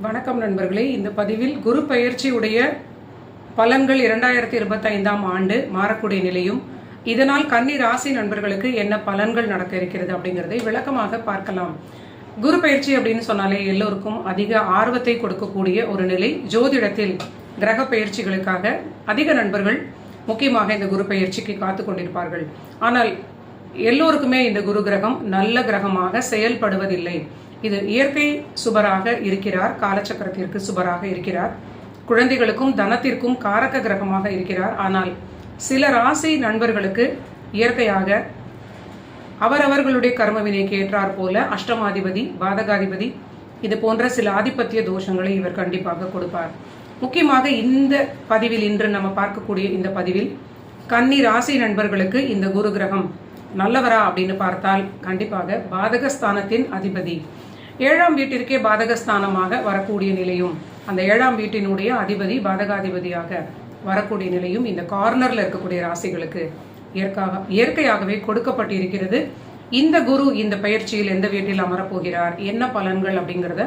வணக்கம் நண்பர்களே. இந்த பதிவில் குரு பயிற்சி உடைய பலன்கள் 2025ஆம் ஆண்டு மாறக்கூடிய நிலையும், இதனால் கன்னி ராசி நண்பர்களுக்கு என்ன பலன்கள் நடக்க இருக்கிறது அப்படிங்கிறதை விளக்கமாக பார்க்கலாம். குரு பயிற்சி அப்படின்னு சொன்னாலே எல்லோருக்கும் அதிக ஆர்வத்தை கொடுக்கக்கூடிய ஒரு நிலை. ஜோதிடத்தில் கிரக பயிற்சிகளுக்காக அதிக நண்பர்கள் முக்கியமாக இந்த குரு பயிற்சிக்கு காத்து கொண்டிருப்பார்கள். ஆனால் எல்லோருக்குமே இந்த குரு கிரகம் நல்ல கிரகமாக செயல்படுவதில்லை. இது இயற்கை சுபராக இருக்கிறார், காலச்சக்கரத்திற்கு சுபராக இருக்கிறார், குழந்தைகளுக்கும் தனத்திற்கும் காரக கிரகமாக இருக்கிறார். ஆனால் சில ராசி நண்பர்களுக்கு இயற்கையாக அவரவர்களுடைய கர்மவினைக்கு ஏற்றார் போல அஷ்டமாதிபதி, பாதகாதிபதி இது போன்ற சில ஆதிபத்திய தோஷங்களை இவர் கண்டிப்பாக கொடுப்பார். முக்கியமாக இந்த பதிவில், இன்று நம்ம பார்க்கக்கூடிய இந்த பதிவில் கன்னி ராசி நண்பர்களுக்கு இந்த குரு கிரகம் நல்லவரா அப்படின்னு பார்த்தால் கண்டிப்பாக பாதகஸ்தானத்தின் அதிபதி 7ஆம் வீட்டிற்கே பாதகஸ்தானமாக வரக்கூடிய நிலையும், அந்த 7ஆம் வீட்டினுடைய அதிபதி பாதகாதிபதியாக வரக்கூடிய நிலையும் இந்த கார்னர்ல இருக்கக்கூடிய ராசிகளுக்கு இயற்கையாகவே கொடுக்கப்பட்டிருக்கிறது. இந்த குரு இந்த பயிற்சியில் எந்த வீட்டில் அமரப்போகிறார், என்ன பலன்கள் அப்படிங்கிறத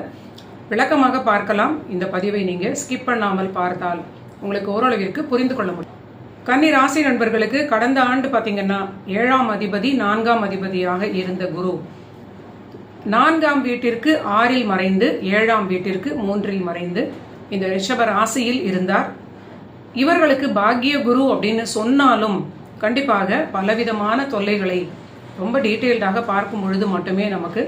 விளக்கமாக பார்க்கலாம். இந்த பதிவை நீங்க ஸ்கிப் பண்ணாமல் பார்த்தால் உங்களுக்கு ஓரளவிற்கு புரிந்து கொள்ள முடியும். கன்னி ராசி நண்பர்களுக்கு கடந்த ஆண்டு பார்த்தீங்கன்னா 7ஆம் அதிபதி 4ஆம் அதிபதியாக இருந்த குரு 4ஆம் வீட்டிற்கு 6இல் மறைந்து 7ஆம் வீட்டிற்கு 3இல் மறைந்து இந்த ரிஷப ராசியில் இருந்தார். இவர்களுக்கு பாக்கிய குரு அப்படின்னு சொன்னாலும் கண்டிப்பாக பலவிதமான தொல்லைகளை ரொம்ப டீட்டெயில்டாக பார்க்கும் பொழுது மட்டுமே நமக்கு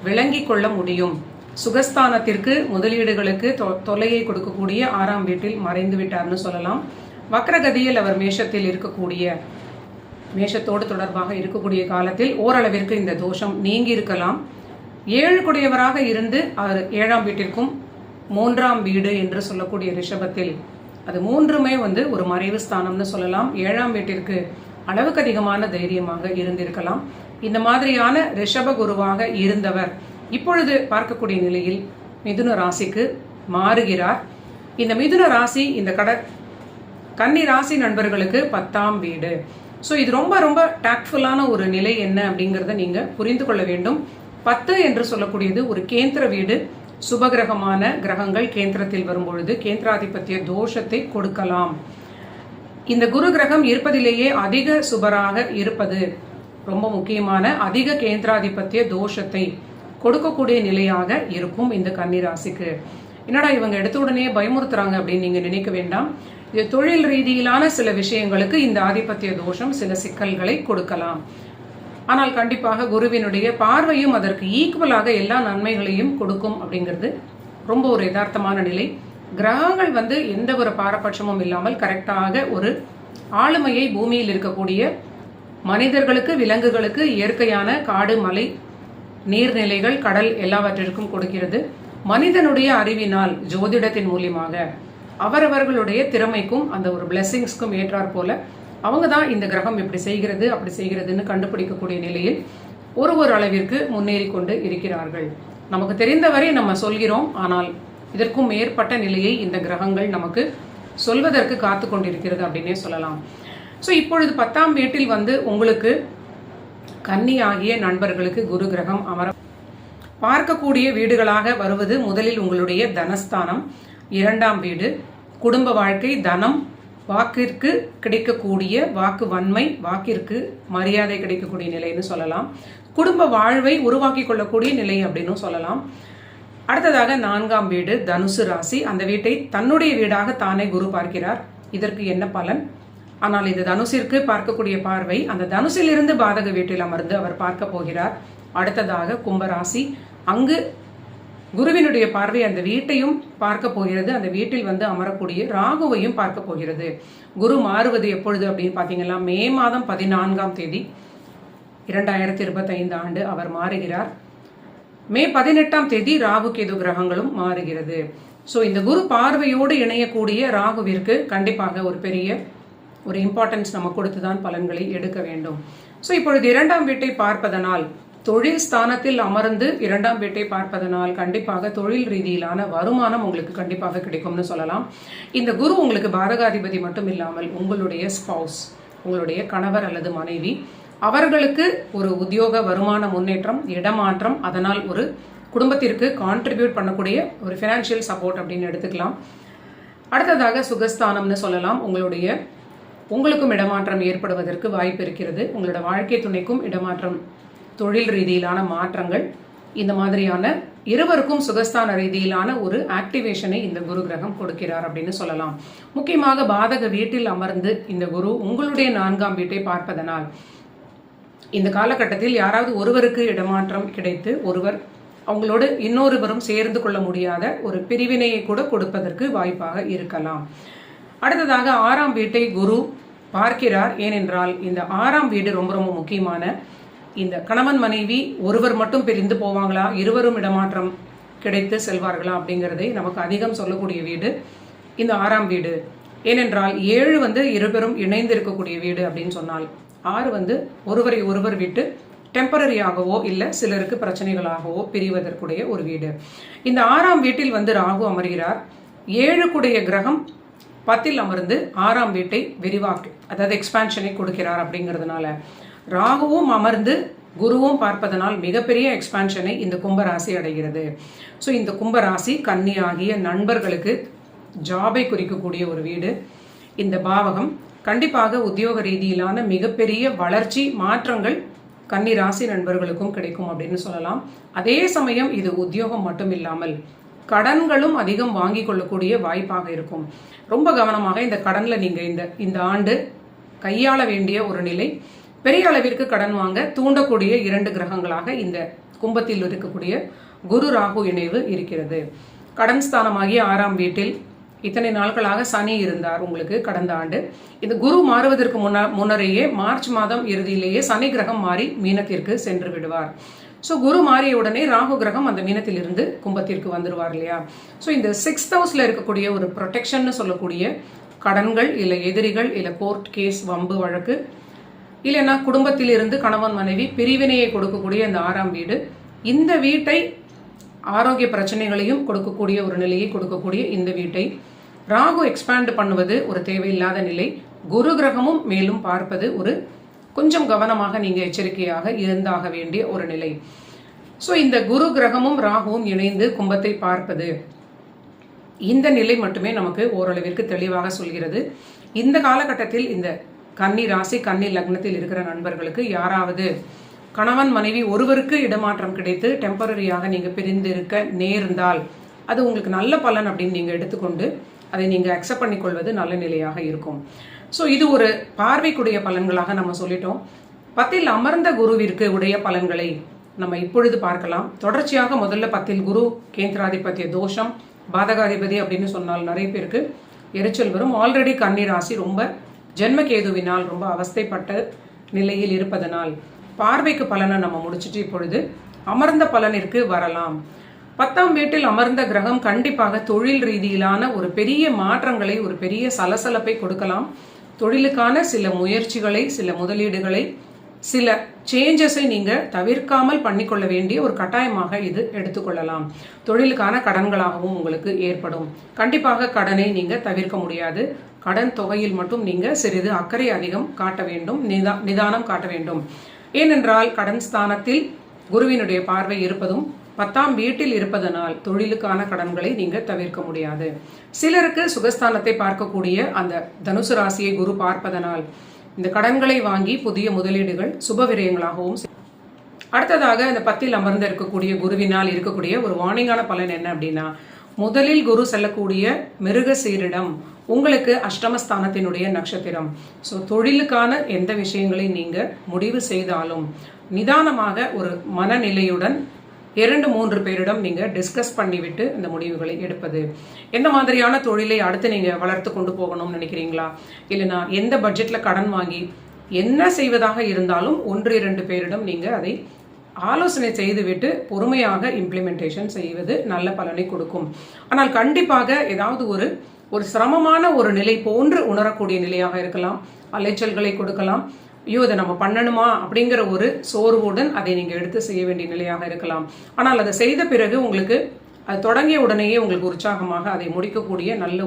விளங்கி கொள்ள முடியும். சுகஸ்தானத்திற்கு முதலீடுகளுக்கு தொல்லையை கொடுக்கக்கூடிய 6ஆம் வீட்டில் மறைந்து விட்டார்னு சொல்லலாம். வக்ரகதியில் அவர் மேஷத்தில் இருக்கக்கூடிய, மேஷத்தோடு தொடர்பாக இருக்கக்கூடிய காலத்தில் ஓரளவிற்கு இந்த தோஷம் நீங்கி இருக்கலாம். 7 குடையவராக இருந்து அவர் 7ஆம் வீட்டிற்கும் 3ஆம் வீடு என்று சொல்லக்கூடிய ரிஷபத்தில் அது 3மே ஒரு மறைவு ஸ்தானம்னு சொல்லலாம். 7ஆம் வீட்டிற்கு அளவுக்கு அதிகமான தைரியமாக இருந்திருக்கலாம். இந்த மாதிரியான ரிஷப குருவாக இருந்தவர் இப்பொழுது பார்க்கக்கூடிய நிலையில் மிதுன ராசிக்கு மாறுகிறார். இந்த மிதுன ராசி இந்த கன்னி ராசி நண்பர்களுக்கு 10ஆம் வீடு. ஸோ இது ரொம்ப ரொம்ப டாக்ட்ஃபுல்லான ஒரு நிலை என்ன அப்படிங்கிறத நீங்க புரிந்து கொள்ள வேண்டும். 10 என்று சொல்லக்கூடியது ஒரு கேந்திர வீடு. சுபகிரகமான கிரகங்கள் கேந்திரத்தில் வரும்பொழுது கேந்திராதிபத்திய தோஷத்தை கொடுக்கலாம். இந்த குரு கிரகம் இருப்பதிலேயே அதிக சுபராக இருப்பது ரொம்ப முக்கியமான அதிக கேந்திராதிபத்திய தோஷத்தை கொடுக்கக்கூடிய நிலையாக இருக்கும் இந்த கன்னி ராசிக்கு. என்னடா இவங்க எடுத்த உடனே பயமுறுத்துறாங்க அப்படின்னு நீங்க நினைக்க வேண்டாம். இது தொழில் ரீதியிலான சில விஷயங்களுக்கு இந்த ஆதிபத்திய தோஷம் சில சிக்கல்களை கொடுக்கலாம். ஆனால் கண்டிப்பாக குருவினுடைய பார்வையும் அதற்கு ஈக்குவலாக எல்லா நன்மைகளையும் கொடுக்கும் அப்படிங்கிறது ரொம்ப ஒரு யதார்த்தமான நிலை. கிரகங்கள் எந்த ஒரு பாரபட்சமும் இல்லாமல் கரெக்டாக ஒரு ஆளுமையை பூமியில் இருக்கக்கூடிய மனிதர்களுக்கு, விலங்குகளுக்கு, இயற்கையான காடு, மலை, நீர்நிலைகள், கடல் எல்லாவற்றிற்கும் கொடுக்கிறது. மனிதனுடைய அறிவினால் ஜோதிடத்தின் மூலியமாக அவரவர்களுடைய திறமைக்கும் அந்த ஒரு பிளெஸிங்ஸ்க்கும் ஏற்றார் போல அவங்க தான் இந்த கிரகம் இப்படி செய்கிறது அப்படி செய்கிறதுன்னு கண்டுபிடிக்கக்கூடிய நிலையில் ஒரு அளவிற்கு முன்னேறி கொண்டு இருக்கிறார்கள். நமக்கு தெரிந்தவரை நம்ம சொல்கிறோம், ஆனால் இதற்கும் மேற்பட்ட நிலையை இந்த கிரகங்கள் நமக்கு சொல்வதற்கு காத்து கொண்டிருக்கிறது அப்படின்னே சொல்லலாம். ஸோ இப்பொழுது 10ஆம் வீட்டில் உங்களுக்கு கன்னி ஆகிய நண்பர்களுக்கு குரு கிரகம் அமர பார்க்கக்கூடிய வீடுகளாக வருவது முதலில் உங்களுடைய தனஸ்தானம், 2ஆம் வீடு, குடும்ப வாழ்க்கை, தனம், வாக்கிற்கு கிடைக்கக்கூடிய வாக்கு வன்மை, வாக்கிற்கு மரியாதை கிடைக்கக்கூடிய நிலைன்னு சொல்லலாம். குடும்ப வாழ்வை உருவாக்கி கொள்ளக்கூடிய நிலை அப்படின்னு சொல்லலாம். அடுத்ததாக 4ஆம் வீடு தனுசு ராசி. அந்த வீட்டை தன்னுடைய வீடாக தானே குரு பார்க்கிறார். இதற்கு என்ன பலன்? ஆனால் இந்த தனுசிற்கு பார்க்கக்கூடிய பார்வை அந்த தனுசிலிருந்து பாதக வீட்டில் அமர்ந்து அவர் பார்க்க போகிறார். அடுத்ததாக கும்பராசி. அங்கு குருவினுடைய பார்வை அந்த வீட்டையும் பார்க்க போகிறது. அந்த வீட்டில் அமரக்கூடிய ராகுவையும் பார்க்க போகிறது. குரு மாறுவது எப்பொழுது அப்படின்னு பார்த்தீங்கன்னா மே மாதம் 14ஆம் தேதி 2025 ஆண்டு அவர் மாறுகிறார். மே 18ஆம் தேதி ராகு கேது கிரகங்களும் மாறுகிறது. ஸோ இந்த குரு பார்வையோடு இணையக்கூடிய ராகுவிற்கு கண்டிப்பாக ஒரு பெரிய ஒரு இம்பார்ட்டன்ஸ் நம்ம கொடுத்துதான் பலன்களை எடுக்க வேண்டும். ஸோ இப்பொழுது 2ஆம் வீட்டை பார்ப்பதனால், தொழில் ஸ்தானத்தில் அமர்ந்து 2ஆம் வீட்டை பார்ப்பதனால் கண்டிப்பாக தொழில் ரீதியிலான வருமானம் உங்களுக்கு கண்டிப்பாக கிடைக்கும்னு சொல்லலாம். இந்த குரு உங்களுக்கு பாதகாதிபதி மட்டும் இல்லாமல் உங்களுடைய ஸ்பவுஸ், உங்களுடைய கணவர் அல்லது மனைவி, அவர்களுக்கு ஒரு உத்தியோக வருமான முன்னேற்றம், இடமாற்றம், அதனால் ஒரு குடும்பத்திற்கு கான்ட்ரிபியூட் பண்ணக்கூடிய ஒரு ஃபினான்ஷியல் சப்போர்ட் அப்படின்னு எடுத்துக்கலாம். அடுத்ததாக சுகஸ்தானம்னு சொல்லலாம். உங்களுக்கும் இடமாற்றம் ஏற்படுவதற்கு வாய்ப்பு இருக்கிறது. உங்களோட வாழ்க்கை துணைக்கும் இடமாற்றம், தொழில் ரீதியிலான மாற்றங்கள், இந்த மாதிரியான இருவருக்கும் சுகஸ்தான ரீதியிலான ஒரு ஆக்டிவேஷனை இந்த குரு கிரகம் கொடுக்கிறார் அப்படின்னு சொல்லலாம். முக்கியமாக பாதக வீட்டில் அமர்ந்து இந்த குரு உங்களுடைய 4ஆம் வீட்டை பார்ப்பதனால் இந்த காலகட்டத்தில் யாராவது ஒருவருக்கு இடமாற்றம் கிடைத்து ஒருவர் அவங்களோடு இன்னொருவரும் சேர்ந்து கொள்ள முடியாத ஒரு பிரிவினையை கூட கொடுப்பதற்கு வாய்ப்பாக இருக்கலாம். அடுத்ததாக 6ஆம் வீட்டை குரு பார்க்கிறார். ஏனென்றால் இந்த 6ஆம் வீடு ரொம்ப ரொம்ப முக்கியமான, இந்த கணவன் மனைவி ஒருவர் மட்டும் பிரிந்து போவாங்களா, இருவரும் இடமாற்றம் கிடைத்து செல்வார்களா அப்படிங்கிறதை நமக்கு அதிகம் சொல்லக்கூடிய வீடு இந்த 6ஆம் வீடு. ஏனென்றால் 7 இருவரும் இணைந்து இருக்கக்கூடிய வீடு அப்படின்னு சொன்னால், 6 ஒருவரை ஒருவர் விட்டு டெம்பரரியாகவோ இல்லை சிலருக்கு பிரச்சனைகளாகவோ பிரிவதற்குடைய ஒரு வீடு. இந்த 6ஆம் வீட்டில் ராகு அமர்கிறார். 7 கிரகம் 10 அமர்ந்து 6ஆம் வீட்டை விரிவாக்கு, அதாவது எக்ஸ்பான்ஷனை கொடுக்கிறார். அப்படிங்கிறதுனால ராகுவும் அமர்ந்து குருவும் பார்ப்பதனால் மிகப்பெரிய எக்ஸ்பான்ஷனை இந்த கும்பராசி அடைகிறது. ஸோ இந்த கும்பராசி கன்னி ஆகிய நண்பர்களுக்கு ஜாபை குறிக்கக்கூடிய ஒரு வீடு. இந்த பாவகம் கண்டிப்பாக உத்தியோக ரீதியிலான மிகப்பெரிய வளர்ச்சி மாற்றங்கள் கன்னி ராசி நண்பர்களுக்கும் கிடைக்கும் அப்படின்னு சொல்லலாம். அதே சமயம் இது உத்தியோகம் மட்டும் இல்லாமல் கடன்களும் அதிகம் வாங்கி கொள்ளக்கூடிய வாய்ப்பாக இருக்கும். ரொம்ப கவனமாக இந்த கடன்ல நீங்க இந்த ஆண்டு கையாள வேண்டிய ஒரு நிலை. பெரிய அளவிற்கு கடன் வாங்க தூண்டக்கூடிய 2 கிரகங்களாக இந்த கும்பத்தில் இருக்கக்கூடிய குரு ராகு இணைவு இருக்கிறது. கடன் ஸ்தானமாகிய 6ஆம் வீட்டில் இத்தனை நாட்களாக சனி இருந்தார் உங்களுக்கு கடந்த ஆண்டு. இந்த குரு மாறுவதற்கு முன்னரேயே மார்ச் மாதம் இறுதியிலேயே சனி கிரகம் மாறி மீனத்திற்கு சென்று விடுவார். ஸோ குரு மாறிய உடனே ராகு கிரகம் அந்த மீனத்திலிருந்து கும்பத்திற்கு வந்துடுவார் இல்லையா. ஸோ இந்த 6th ஹவுஸ்ல இருக்கக்கூடிய ஒரு ப்ரொடெக்ஷன் சொல்லக்கூடிய கடன்கள், இல்லை எதிரிகள், இல்லை கோர்ட் கேஸ் வம்பு வழக்கு, இல்லைன்னா குடும்பத்திலிருந்து கணவன் மனைவி பிரிவினையை கொடுக்கக்கூடிய இந்த 6ஆம் வீடு, இந்த வீட்டை ஆரோக்கிய பிரச்சனைகளையும் கொடுக்கக்கூடிய ஒரு நிலையை கொடுக்கக்கூடிய இந்த வீட்டை ராகு எக்ஸ்பேண்ட் பண்ணுவது ஒரு தேவையில்லாத நிலை. குரு கிரகமும் மேலும் பார்ப்பது ஒரு கொஞ்சம் கவனமாக நீங்க எச்சரிக்கையாக இருந்தாக வேண்டிய ஒரு நிலை. ஸோ இந்த குரு கிரகமும் ராகுவும் இணைந்து கும்பத்தை பார்ப்பது, இந்த நிலை மட்டுமே நமக்கு ஓரளவிற்கு தெளிவாக சொல்கிறது. இந்த காலகட்டத்தில் இந்த கன்னி ராசி கன்னி லக்னத்தில் இருக்கிற நண்பர்களுக்கு யாராவது கணவன் மனைவி ஒருவருக்கு இடமாற்றம் கிடைத்து டெம்பரரியாக நீங்க பிரிந்து இருக்க நேர்ந்தால் அது உங்களுக்கு நல்ல பலன் அப்படின்னு நீங்க எடுத்துக்கொண்டு அதை நீங்க அக்செப்ட் பண்ணிக்கொள்வது நல்ல நிலையாக இருக்கும். ஸோ இது ஒரு பார்வைக்குடைய பலன்களாக நம்ம சொல்லிட்டோம். 10 அமர்ந்த குருவிற்கு உடைய பலன்களை நம்ம இப்பொழுது பார்க்கலாம். தொடர்ச்சியாக முதல்ல 10 குரு கேந்திராதிபத்திய தோஷம், பாதகாதிபதி அப்படின்னு சொன்னால் நிறைய பேருக்கு எரிச்சல் வரும். ஆல்ரெடி கன்னி ராசி ரொம்ப ஜென்மகேதுவினால் ரொம்ப அவஸ்தைப்பட்ட நிலையில் இருப்பதனால் பார்வைக்கு பலனை நம்ம முடிச்சுட்டு இப்பொழுது அமர்ந்த பலனிற்கு வரலாம். 10ஆம் வீட்டில் அமர்ந்த கிரகம் கண்டிப்பாக தொழில் ரீதியிலான ஒரு பெரிய மாற்றங்களை, ஒரு பெரிய சலசலப்பை கொடுக்கலாம். தொழிலுக்கான சில முயற்சிகளை, சில முதலீடுகளை, சில சேஞ்சஸை நீங்க தவிர்க்காமல் பண்ணிக்கொள்ள வேண்டிய ஒரு கட்டாயமாக இது எடுத்துக்கொள்ளலாம். தொழிலுக்கான கடன்களாகவும் உங்களுக்கு ஏற்படும். கண்டிப்பாக கடனை நீங்க தவிர்க்க முடியாது. கடன் தொகையில் மட்டும் நீங்க சிறிது அக்கறை அதிகம் காட்ட வேண்டும், நிதானம் காட்ட வேண்டும். ஏனென்றால் கடன் ஸ்தானத்தில் குருவினுடைய பார்வை இருப்பதும் 10ஆம் வீட்டில் இருப்பதனால் தொழிலுக்கான கடன்களை நீங்க தவிர்க்க முடியாது. சிலருக்கு சுகஸ்தானத்தை பார்க்கக்கூடிய அந்த தனுசு ராசியை குரு பார்ப்பதனால் இந்த கடன்களை வாங்கி புதிய முதலீடுகள் சுப விரயங்களாகவும். அடுத்ததாக இந்த 10 அமர்ந்து இருக்கக்கூடிய குருவினால் இருக்கக்கூடிய ஒரு வார்னிங்கான பலன் என்ன அப்படின்னா, முதலில் குரு செல்லக்கூடிய மிருக சீரிடம் உங்களுக்கு அஷ்டமஸ்தானத்தினுடைய நட்சத்திரம். ஸோ தொழிலுக்கான எந்த விஷயங்களை நீங்க முடிவு செய்தாலும் நிதானமாக ஒரு மனநிலையுடன் 2-3 பேரிடம் நீங்க டிஸ்கஸ் பண்ணிவிட்டு இந்த முடிவுகளை எடுப்பது. எந்த மாதிரியான தொழிலை அடுத்து நீங்க வளர்த்து கொண்டு போகணும்னு நினைக்கிறீங்களா, இல்லைனா எந்த பட்ஜெட்ல கடன் வாங்கி என்ன செய்வதாக இருந்தாலும் 1-2 பேரிடம் நீங்க அதை ஆலோசனை செய்துவிட்டு பொறுமையாக இம்ப்ளிமெண்டேஷன் செய்வது நல்ல பலனை கொடுக்கும். ஆனால் கண்டிப்பாக ஏதாவது ஒரு சிரமமான ஒரு நிலை போன்று உணரக்கூடிய நிலையாக இருக்கலாம். அலைச்சல்களை கொடுக்கலாம். ஐயோ இதை நம்ம பண்ணணுமா அப்படிங்கிற ஒரு சோர்வுடன் அதை நீங்க எடுத்து செய்ய வேண்டிய நிலையாக இருக்கலாம். ஆனால் அதை செய்த பிறகு உங்களுக்கு அது தொடங்கிய உடனேயே உங்களுக்கு உற்சாகமாக அதை முடிக்கக்கூடிய நல்ல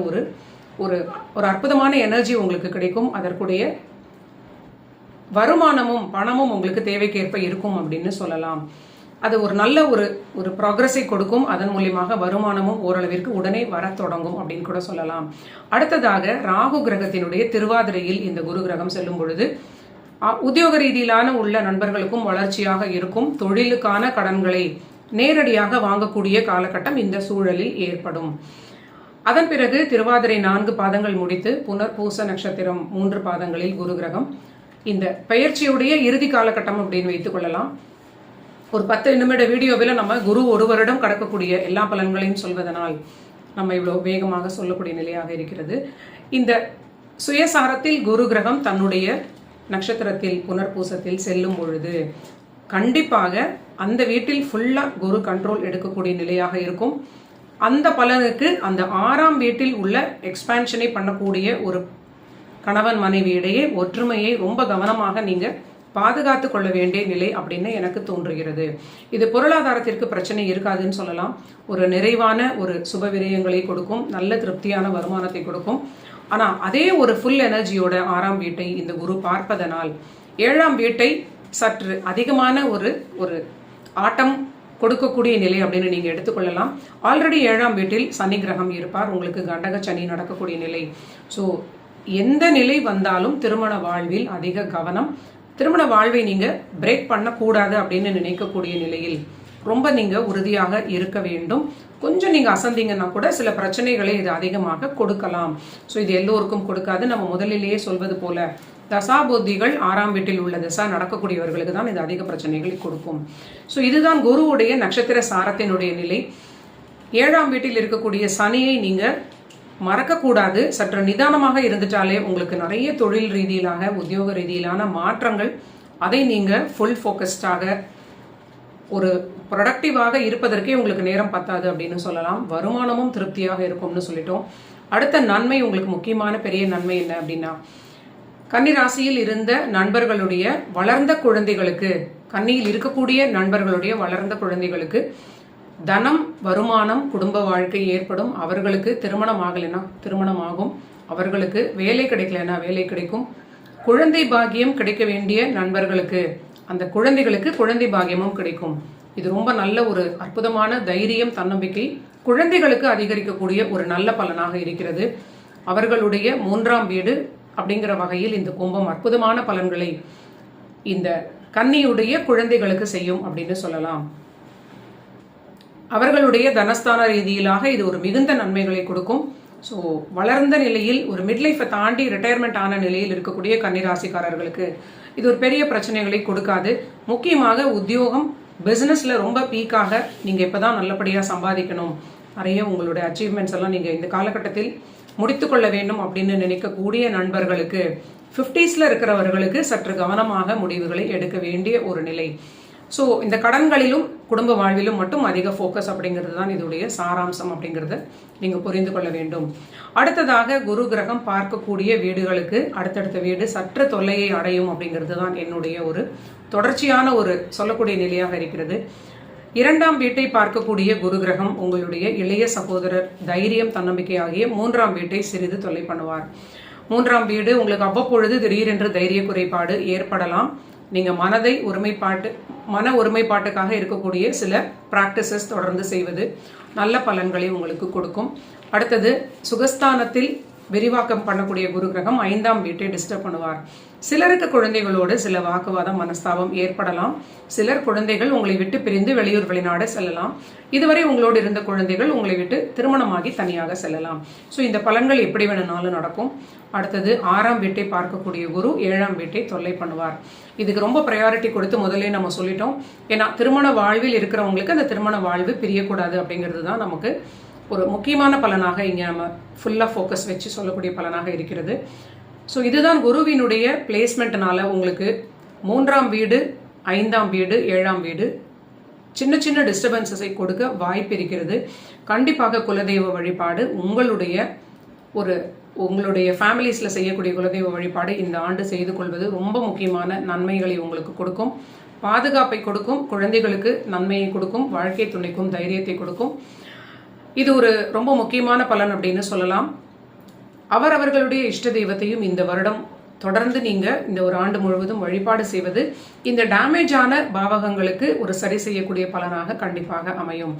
ஒரு அற்புதமான எனர்ஜி உங்களுக்கு கிடைக்கும். அதற்குடைய வருமானமும் பணமும் உங்களுக்கு தேவைக்கேற்ப இருக்கும் அப்படின்னு சொல்லலாம். அது ஒரு நல்ல ஒரு ப்ராக்ரஸை கொடுக்கும். அதன் மூலியமாக வருமானமும் ஓரளவிற்கு உடனே வர தொடங்கும் அப்படின்னு கூட சொல்லலாம். அடுத்ததாக ராகு கிரகத்தினுடைய திருவாதிரையில் இந்த குரு கிரகம் செல்லும் பொழுது உத்தியோக ரீதியிலான உள்ள நண்பர்களுக்கும் வளர்ச்சியாக இருக்கும். தொழிலுக்கான கடன்களை நேரடியாக வாங்கக்கூடிய காலகட்டம் இந்த சூழலில் ஏற்படும். அதன் பிறகு திருவாதிரை 4 பாதங்கள் முடித்து புனர்பூச நட்சத்திரம் 3 பாதங்களில் குரு கிரகம் இந்த பெயர்ச்சியுடைய இறுதி காலகட்டம் அப்படின்னு வைத்துக் கொள்ளலாம். ஒரு 10 நிமிட வீடியோவில் நம்ம குரு ஒரு வருடம் கடக்கக்கூடிய எல்லா பலன்களையும் சொல்வதனால் நம்ம இவ்வளவு வேகமாக சொல்லக்கூடிய நிலையாக இருக்கிறது. இந்த சுயசாரத்தில் குரு கிரகம் தன்னுடைய நட்சத்திரத்தில் புனர்பூசத்தில் செல்லும் பொழுது கண்டிப்பாக அந்த வீட்டில் ஃபுல்லா குரு கண்ட்ரோல் எடுக்கக்கூடிய நிலையாக இருக்கும். அந்த பலனுக்கு அந்த 6ஆம் வீட்டில் உள்ள எக்ஸ்பான்ஷனை பண்ணக்கூடிய ஒரு கணவன் மனைவியிடையே ஒற்றுமையை ரொம்ப கவனமாக நீங்க பாதுகாத்து கொள்ள வேண்டிய நிலை அப்படின்னு எனக்கு தோன்றுகிறது. இது பொருளாதாரத்திற்கு பிரச்சனை இருக்காதுன்னு சொல்லலாம். ஒரு நிறைவான ஒரு சுப விரயங்களை கொடுக்கும், நல்ல திருப்தியான வருமானத்தை கொடுக்கும். ஆனா அதே ஒரு ஃபுல் எனர்ஜியோட 6ஆம் வீட்டை இந்த குரு பார்ப்பதனால் 7ஆம் வீட்டை சற்று அதிகமான ஒரு ஆட்டம் கொடுக்கக்கூடிய நிலை அப்படின்னு நீங்க எடுத்துக்கொள்ளலாம். ஆல்ரெடி 7ஆம் வீட்டில் சனி கிரகம் இருப்பார். உங்களுக்கு கண்டக சனி நடக்கக்கூடிய நிலை. ஸோ எந்த நிலை வந்தாலும் திருமண வாழ்வில் அதிக கவனம். திருமண வாழ்வை நீங்க பிரேக் பண்ணக்கூடாது அப்படின்னு நினைக்கக்கூடிய நிலையில் ரொம்ப நீங்க உறுதியாக இருக்க வேண்டும். கொஞ்சம் நீங்க அசந்தீங்கன்னா கூட சில பிரச்சனைகளை இது அதிகமாக கொடுக்கலாம். ஸோ இது எல்லோருக்கும் கொடுக்காது. நம்ம முதலிலேயே சொல்வது போல தசாபுத்திகள் 6ஆம் வீட்டில் உள்ள தசா நடக்கக்கூடியவர்களுக்கு தான் இது அதிக பிரச்சனைகளை கொடுக்கும். ஸோ இதுதான் குருவுடைய நட்சத்திர சாரத்தினுடைய நிலை. 7ஆம் வீட்டில் இருக்கக்கூடிய சனியை நீங்க மறக்கக்கூடாது. சற்று நிதானமாக இருந்துட்டாலே உங்களுக்கு நிறைய தொழில் ரீதியிலாக உத்தியோக ரீதியிலான மாற்றங்கள், அதை நீங்க ஃபுல் ஃபோக்கஸ்டாக ஒரு ப்ரொடக்டிவாக இருப்பதற்கே உங்களுக்கு நேரம் பத்தாது அப்படின்னு சொல்லலாம். வருமானமும் திருப்தியாக இருக்கும்னு சொல்லிட்டோம். அடுத்த நன்மை, உங்களுக்கு முக்கியமான பெரிய நன்மை என்ன அப்படின்னா, கன்னி ராசியில் இருந்த நண்பர்களுடைய வளர்ந்த குழந்தைகளுக்கு, கன்னியில் இருக்கக்கூடிய நண்பர்களுடைய வளர்ந்த குழந்தைகளுக்கு தனம், வருமானம், குடும்ப வாழ்க்கை ஏற்படும். அவர்களுக்கு திருமணம் ஆகலைன்னா திருமணம் ஆகும். அவர்களுக்கு வேலை கிடைக்கலன்னா வேலை கிடைக்கும். குழந்தை பாக்கியம் கிடைக்க வேண்டிய நண்பர்களுக்கு அந்த குழந்தைகளுக்கு குழந்தை பாக்கியமும் கிடைக்கும். இது ரொம்ப நல்ல ஒரு அற்புதமான தைரியம், தன்னம்பிக்கை குழந்தைகளுக்கு அதிகரிக்கக்கூடிய ஒரு நல்ல பலனாக இருக்கிறது. அவர்களுடைய 3ஆம் வீடு அப்படிங்கிற வகையில் இந்த கும்பம் அற்புதமான பலன்களை இந்த கன்னியுடைய குழந்தைகளுக்கு செய்யும் அப்படின்னு சொல்லலாம். அவர்களுடைய தனஸ்தான ரீதியிலாக இது ஒரு மிகுந்த நன்மைகளை கொடுக்கும். ஸோ வளர்ந்த நிலையில் ஒரு மிட்லைஃபை தாண்டி ரிட்டையர்மெண்ட் ஆன நிலையில் இருக்கக்கூடிய கன்னிராசிக்காரர்களுக்கு இது ஒரு பெரிய பிரச்சனைகளை கொடுக்காது. முக்கியமாக உத்தியோகம், பிஸ்னஸ்ல ரொம்ப பீக்காக நீங்கள் இப்போதான் நல்லபடியாக சம்பாதிக்கணும், நிறைய உங்களுடைய அச்சீவ்மெண்ட்ஸ் எல்லாம் நீங்கள் இந்த காலகட்டத்தில் முடித்துக்கொள்ள வேண்டும் அப்படின்னு நினைக்கக்கூடிய நண்பர்களுக்கு, 50ஸ்ல இருக்கிறவர்களுக்கு சற்று கவனமாக முடிவுகளை எடுக்க வேண்டிய ஒரு நிலை. ஸோ இந்த கடன்களிலும் குடும்ப வாழ்விலும் மட்டும் அதிக ஃபோக்கஸ் அப்படிங்கிறது தான் இதோடைய சாராம்சம் அப்படிங்கிறத நீங்கள் புரிந்து கொள்ள வேண்டும். அடுத்ததாக குரு கிரகம் பார்க்கக்கூடிய வீடுகளுக்கு அடுத்தடுத்த வீடு சற்று தொல்லையை அடையும் அப்படிங்கிறது தான் என்னுடைய ஒரு தொடர்ச்சியான ஒரு சொல்லக்கூடிய நிலையாக இருக்கிறது. 2ஆம் வீட்டை பார்க்கக்கூடிய குரு கிரகம் உங்களுடைய இளைய சகோதரர் தைரியம், தன்னம்பிக்கை ஆகிய 3ஆம் வீட்டை சிறிது தொல்லை பண்ணுவார். 3ஆம் வீடு உங்களுக்கு அவ்வப்பொழுது திடீரென்று தைரிய குறைபாடு ஏற்படலாம். நீங்க மன ஒருமைப்பாட்டுக்காக இருக்கக்கூடிய சில பிராக்டிசஸ் தொடர்ந்து செய்வது நல்ல பலன்களை உங்களுக்கு கொடுக்கும். அடுத்தது சுகஸ்தானத்தில் விரிவாக்கம் பண்ணக்கூடிய குரு கிரகம் 5ஆம் வீட்டை டிஸ்டர்ப் பண்ணுவார். சிலருக்கு குழந்தைகளோடு சில வாக்குவாதம், மனஸ்தாபம் ஏற்படலாம். சிலர் குழந்தைகள் உங்களை விட்டு பிரிந்து வெளியூர் வெளிநாடு செல்லலாம். இதுவரை உங்களோடு இருந்த குழந்தைகள் உங்களை விட்டு திருமணமாகி தனியாக செல்லலாம். ஸோ இந்த பலன்கள் எப்படி வேணும்னாலும் நடக்கும். அடுத்தது 6ஆம் வீட்டை பார்க்கக்கூடிய குரு 7ஆம் வீட்டை தொல்லை பண்ணுவார். இதுக்கு ரொம்ப ப்ரையாரிட்டி கொடுத்து முதல்ல நம்ம சொல்லிட்டோம். ஏன்னா திருமண வாழ்வில் இருக்கிறவங்களுக்கு அந்த திருமண வாழ்வு பிரியக்கூடாது அப்படிங்கிறது தான் நமக்கு ஒரு முக்கியமான பலனாக இங்கே நம்ம ஃபுல்லாக ஃபோக்கஸ் வச்சு சொல்லக்கூடிய பலனாக இருக்கிறது. ஸோ இதுதான் குருவினுடைய பிளேஸ்மெண்ட்னால உங்களுக்கு 3ஆம் வீடு, 5ஆம் வீடு, 7ஆம் வீடு சின்ன சின்ன டிஸ்டர்பன்சஸை கொடுக்க வாய்ப்பு இருக்கிறது. கண்டிப்பாக குலதெய்வ வழிபாடு, உங்களுடைய ஃபேமிலிஸில் செய்யக்கூடிய குலதெய்வ வழிபாடு இந்த ஆண்டு செய்து கொள்வது ரொம்ப முக்கியமான நன்மைகளை உங்களுக்கு கொடுக்கும். பாதுகாப்பை கொடுக்கும், குழந்தைகளுக்கு நன்மையை கொடுக்கும், வாழ்க்கை துணைக்கும் தைரியத்தை கொடுக்கும். இது ஒரு ரொம்ப முக்கியமான பலன் அப்படின்னு சொல்லலாம். அவர்களுடைய இஷ்ட தெய்வத்தையும் இந்த வருடம் தொடர்ந்து நீங்க இந்த ஒரு ஆண்டு முழுவதும் வழிபாடு செய்வது இந்த டேமேஜ் ஆன பாவகங்களுக்கு ஒரு சரி செய்யக்கூடிய பலனாக கண்டிப்பாக அமையும்.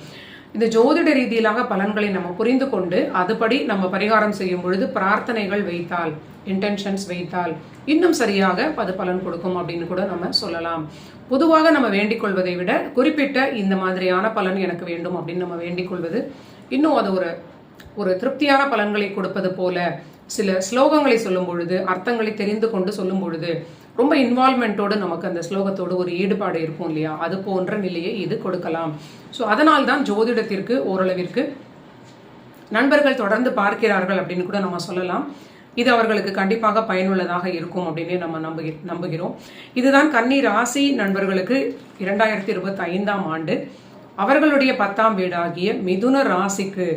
இந்த ஜோதிட ரீதியிலாக பலன்களை நம்ம புரிந்து கொண்டு அதுபடி நம்ம பரிகாரம் செய்யும் பொழுது பிரார்த்தனைகள் வைத்தால், இன்டென்ஷன்ஸ் வைத்தால் இன்னும் சரியாக அது பலன் கொடுக்கும் அப்படின்னு கூட நம்ம சொல்லலாம். பொதுவாக நம்ம வேண்டிக் கொள்வதை விட குறிப்பிட்ட இந்த மாதிரியான பலன் எனக்கு வேண்டும் அப்படின்னு நம்ம வேண்டிக் கொள்வது இன்னும் அது ஒரு திருப்தியான பலன்களை கொடுப்பது போல. சில ஸ்லோகங்களை சொல்லும் பொழுது, அர்த்தங்களை தெரிந்து கொண்டு சொல்லும் பொழுது ரொம்ப இன்வால்மெண்ட்டோடு நமக்கு அந்த ஸ்லோகத்தோடு ஒரு ஈடுபாடு இருக்கும் இல்லையா, அது போன்ற நிலையை இது கொடுக்கலாம். ஸோ அதனால் தான் ஜோதிடத்திற்கு ஓரளவிற்கு நண்பர்கள் தொடர்ந்து பார்க்கிறார்கள் அப்படின்னு கூட நம்ம சொல்லலாம். இது அவர்களுக்கு கண்டிப்பாக பயனுள்ளதாக இருக்கும் அப்படின்னு நம்ம நம்புகிறோம். இதுதான் கன்னி ராசி நண்பர்களுக்கு 2025ஆம் ஆண்டு அவர்களுடைய 10ஆம் வீடாகிய மிதுன ராசிக்கு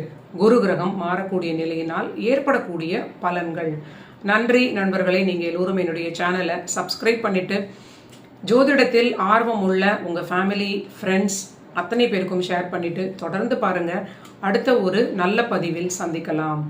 குரு கிரகம் மாறக்கூடிய நிலையினால் ஏற்படக்கூடிய பலன்கள். நன்றி நண்பர்களே, நீங்கள் எல்லோரும் என்னுடைய சேனலை சப்ஸ்கிரைப் பண்ணிட்டு ஜோதிடத்தில் ஆர்வம் உள்ள உங்கள் ஃபேமிலி ஃப்ரெண்ட்ஸ் அத்தனை பேருக்கும் ஷேர் பண்ணிட்டு தொடர்ந்து பாருங்க. அடுத்த ஒரு நல்ல பதிவில் சந்திக்கலாம்.